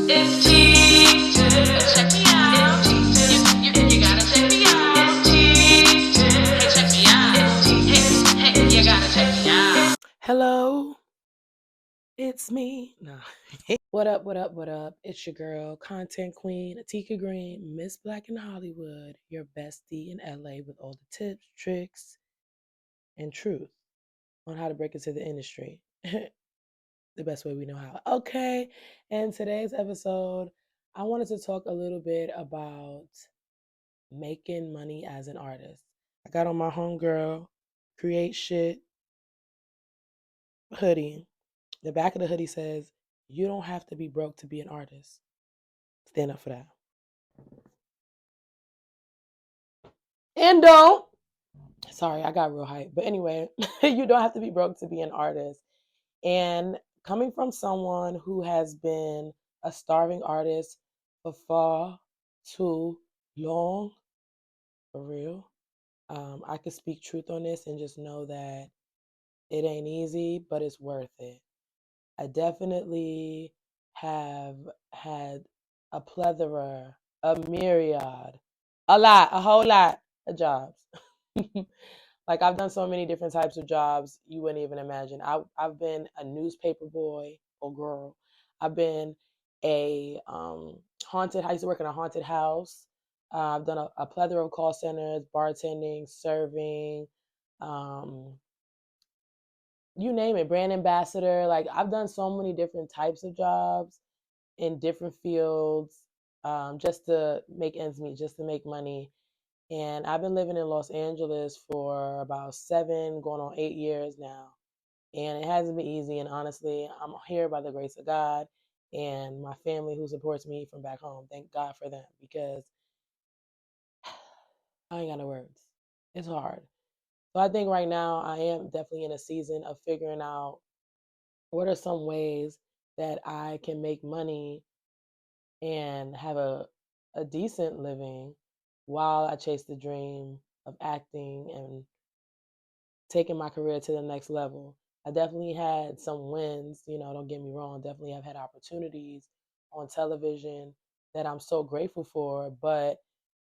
It's cheese. Check me out. You gotta check me out. It's cheese. Hey, check me out. Hey, you gotta check me out. Hello, it's me. No. What up, what up, what up? It's your girl, content queen, Atika Green, Miss Black in Hollywood, your bestie in LA with all the tips, tricks, and truth on how to break into the industry. The best way we know how. Okay, and today's episode, I wanted to talk a little bit about making money as an artist. I got on my homegirl, create shit hoodie. The back of the hoodie says, "You don't have to be broke to be an artist." Stand up for that. And don't. Sorry, I got real hype. But anyway, you don't have to be broke to be an artist. And coming from someone who has been a starving artist for far too long, for real, I could speak truth on this and just know that it ain't easy, but it's worth it. I definitely have had a plethora, a myriad, a whole lot of jobs. Like I've done so many different types of jobs you wouldn't even imagine. I've been a newspaper boy or girl. I've been a haunted. I used to work in a haunted house. I've done a plethora of call centers, bartending, serving, um, you name it, brand ambassador. Like I've done so many different types of jobs in different fields, just to make ends meet, just to make money. And I've been living in Los Angeles for about 7, going on 8 years now. And it hasn't been easy. And honestly, I'm here by the grace of God and my family who supports me from back home. Thank God for them because I ain't got no words. It's hard. So I think right now I am definitely in a season of figuring out what are some ways that I can make money and have a decent living while I chase the dream of acting and taking my career to the next level. I definitely had some wins, don't get me wrong, definitely have had opportunities on television that I'm so grateful for, but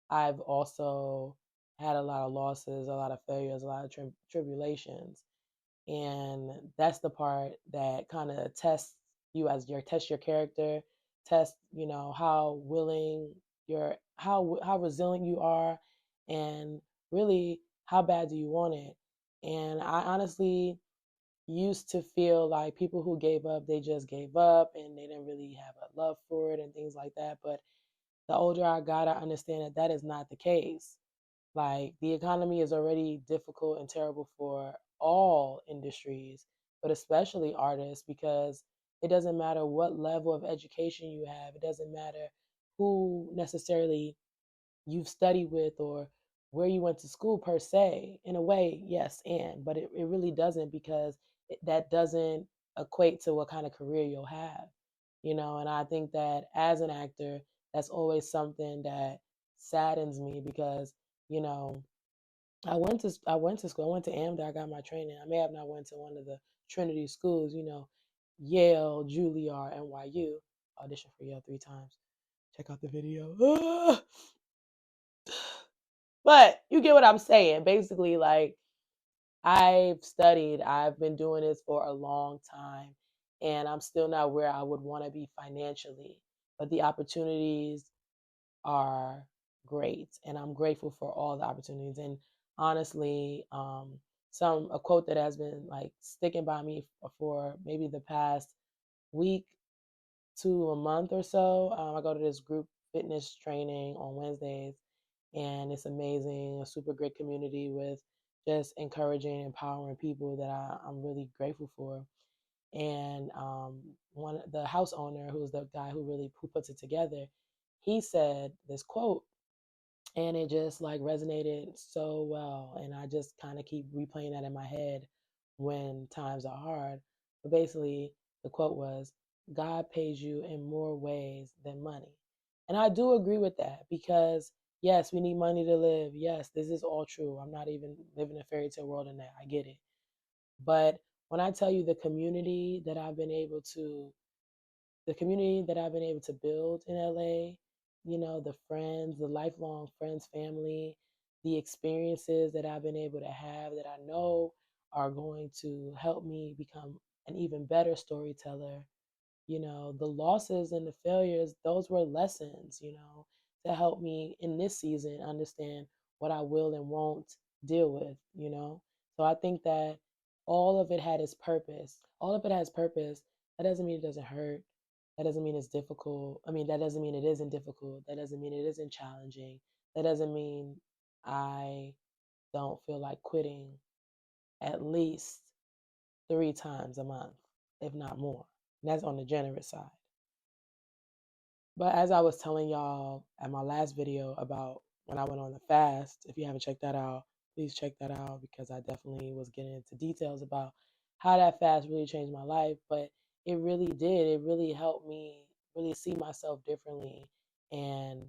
I've also had a lot of losses, a lot of failures, a lot of tribulations. And that's the part that kind of tests you as test your character, test how willing you're, how resilient you are, and really how bad do you want it. And I honestly used to feel like people who gave up, they just gave up and they didn't really have a love for it and things like that. But the older I got, I understand that that is not the case. Like the economy is already difficult and terrible for all industries, but especially artists, because it doesn't matter what level of education you have. It doesn't matter who necessarily you've studied with or where you went to school per se. In a way, yes, but it really doesn't, because that doesn't equate to what kind of career you'll have. And I think that as an actor, that's always something that saddens me because, you know, I went to school. I went to AMDA. I got my training. I may have not went to one of the Trinity schools, Yale, Juilliard, NYU. Auditioned for Yale 3 times. Check out the video. But you get what I'm saying. Basically, like I've studied, I've been doing this for a long time, and I'm still not where I would want to be financially. But the opportunities are great, and I'm grateful for all the opportunities. And honestly, some a quote that has been like sticking by me for maybe the past week to a month or so. I go to this group fitness training on Wednesdays, and it's amazing. A super great community with just encouraging, empowering people that I'm really grateful for. And one the house owner, who's the guy who puts it together, he said this quote, and it just like resonated so well. And I just kind of keep replaying that in my head when times are hard. But basically, the quote was, God pays you in more ways than money. And I do agree with that because, yes, we need money to live. Yes, this is all true. I'm not even living a fairy tale world in that. I get it. But when I tell you the community that I've been able to the community that I've been able to build in LA, the friends, the lifelong friends, family, the experiences that I've been able to have that I know are going to help me become an even better storyteller. The losses and the failures, those were lessons, to help me in this season understand what I will and won't deal with. So I think that all of it had its purpose. All of it has purpose. That doesn't mean it doesn't hurt. That doesn't mean it's difficult. I mean, that doesn't mean it isn't difficult. That doesn't mean it isn't challenging. That doesn't mean I don't feel like quitting at least 3 times a month, if not more. And that's on the generous side. But as I was telling y'all at my last video about when I went on the fast, if you haven't checked that out, please check that out because I definitely was getting into details about how that fast really changed my life. But it really did. It really helped me really see myself differently and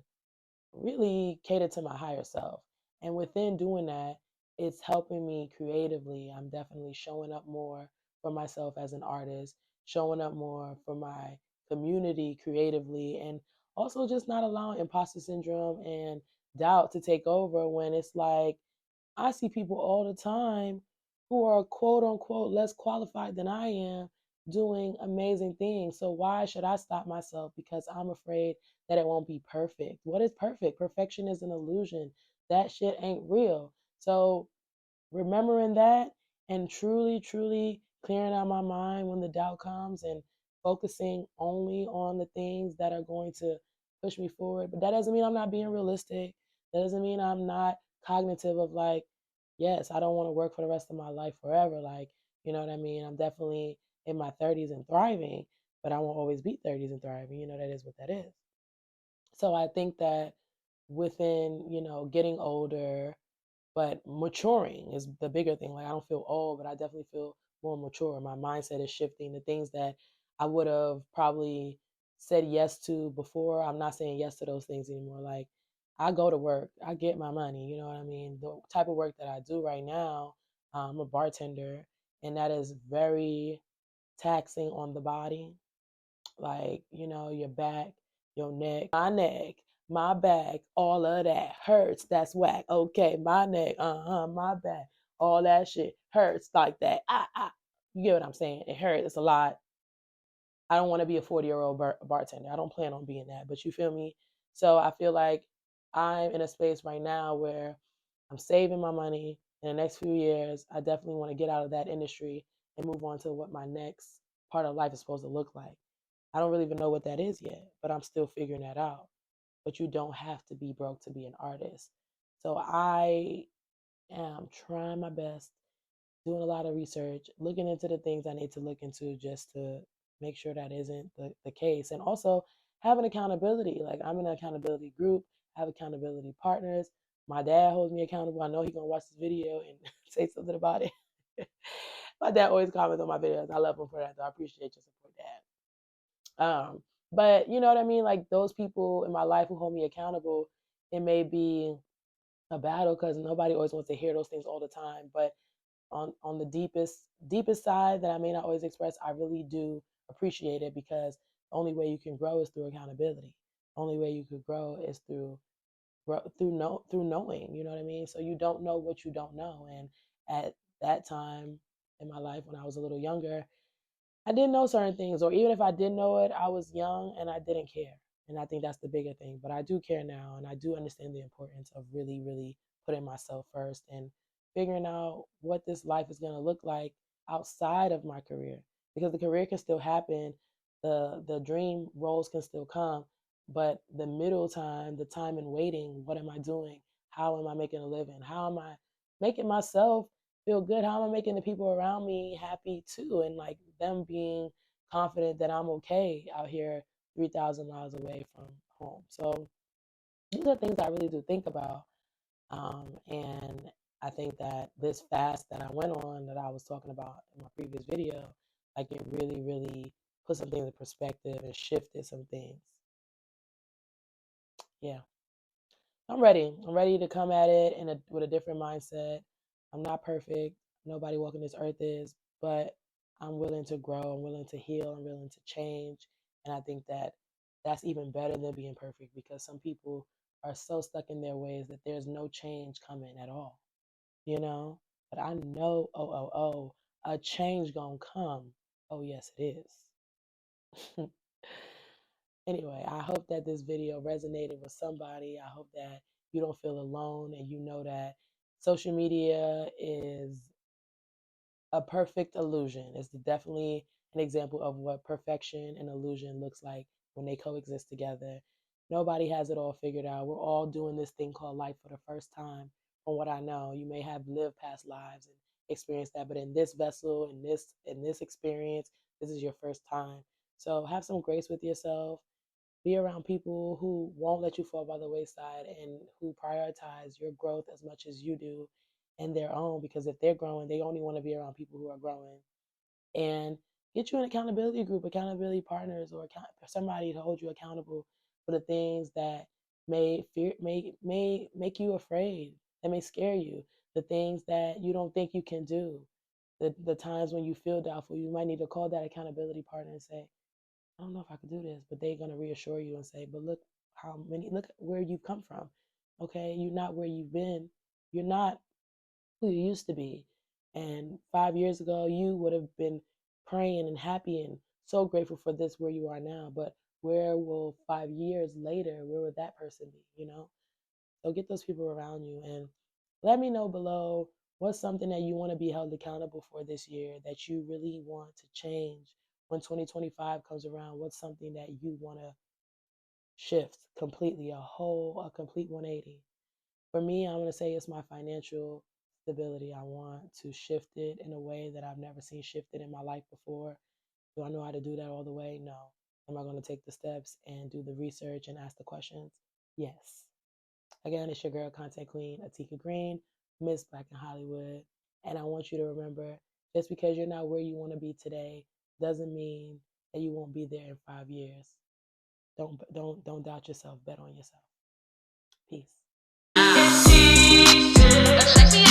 really cater to my higher self. And within doing that, it's helping me creatively. I'm definitely showing up more for myself as an artist, showing up more for my community creatively, and also just not allowing imposter syndrome and doubt to take over when it's like I see people all the time who are quote unquote less qualified than I am doing amazing things. So why should I stop myself because I'm afraid that it won't be perfect? What is perfect? Perfection is an illusion. That shit ain't real. So remembering that and truly, truly clearing out my mind when the doubt comes and focusing only on the things that are going to push me forward. But that doesn't mean I'm not being realistic. That doesn't mean I'm not cognitive of like, yes, I don't want to work for the rest of my life forever. Like, you know what I mean? I'm definitely in my 30s and thriving, but I won't always be 30s and thriving. That is what that is. So I think that within, getting older, but maturing is the bigger thing. Like I don't feel old, but I definitely feel more mature. My mindset is shifting. The things that I would have probably said yes to before, I'm not saying yes to those things anymore. Like I go to work, I get my money. You know what I mean? The type of work that I do right now, I'm a bartender, and that is very taxing on the body. Like, your back, your neck, my back, all of that hurts. That's whack. Okay, my neck, my back, all that shit hurts like that. You get what I'm saying? It hurts. It's a lot. I don't want to be a 40-year-old bartender. I don't plan on being that, but you feel me? So I feel like I'm in a space right now where I'm saving my money. In the next few years, I definitely want to get out of that industry and move on to what my next part of life is supposed to look like. I don't really even know what that is yet, but I'm still figuring that out. But you don't have to be broke to be an artist. So I am trying my best, doing a lot of research, looking into the things I need to look into just to make sure that isn't the case. And also having accountability. Like I'm in an accountability group, I have accountability partners. My dad holds me accountable. I know he's gonna watch this video and say something about it. My dad always comments on my videos. I love him for that. So I appreciate your support, Dad. But you know what I mean? Like those people in my life who hold me accountable, it may be a battle because nobody always wants to hear those things all the time. But on the deepest side that I may not always express, I really do appreciate it because the only way you can grow is through accountability. The only way you could grow is through knowing. You know what I mean? So you don't know what you don't know. And at that time in my life when I was a little younger, I didn't know certain things, or even if I did know it, I was young and I didn't care. And I think that's the bigger thing. But I do care now, and I do understand the importance of really, really putting myself first and figuring out what this life is going to look like outside of my career. Because the career can still happen, the dream roles can still come, but the middle time, the time in waiting, what am I doing? How am I making a living? How am I making myself feel good? How am I making the people around me happy too? And like them being confident that I'm okay out here 3,000 miles away from home. So these are things I really do think about. And I think that this fast that I went on that I was talking about in my previous video, like it really, really put some things in perspective and shifted some things. Yeah. I'm ready. I'm ready to come at it with a different mindset. I'm not perfect. Nobody walking this earth is, but I'm willing to grow. I'm willing to heal. I'm willing to change. And I think that that's even better than being perfect, because some people are so stuck in their ways that there's no change coming at all, you know? But I know, a change gonna come. Oh, yes, it is. Anyway, I hope that this video resonated with somebody. I hope that you don't feel alone, and you know that social media is a perfect illusion. It's definitely an example of what perfection and illusion looks like when they coexist together. Nobody has it all figured out. We're all doing this thing called life for the first time. From what I know, you may have lived past lives and experienced that, but in this vessel, in this experience, this is your first time. So have some grace with yourself. Be around people who won't let you fall by the wayside and who prioritize your growth as much as you do and their own, because if they're growing, they only want to be around people who are growing. And get you an accountability group, accountability partners, or somebody to hold you accountable for the things that may make you afraid, that may scare you, the things that you don't think you can do, the times when you feel doubtful. You might need to call that accountability partner and say, I don't know if I could do this, but they're gonna reassure you and say, but look where you've come from. Okay, you're not where you've been. You're not who you used to be. And 5 years ago, you would have been praying and happy and so grateful for this where you are now. But where will 5 years later, where would that person be? So get those people around you, and let me know below what's something that you want to be held accountable for this year, that you really want to change when 2025 comes around. What's something that you want to shift completely, a complete 180? For me, I'm going to say it's my financial stability. I want to shift it in a way that I've never seen shifted in my life before. Do I know how to do that all the way? No. Am I going to take the steps and do the research and ask the questions? Yes. Again, it's your girl, Content Queen, Atika Green, Miss Black in Hollywood. And I want you to remember, just because you're not where you want to be today doesn't mean that you won't be there in 5 years. Don't doubt yourself. Bet on yourself. Peace. Check me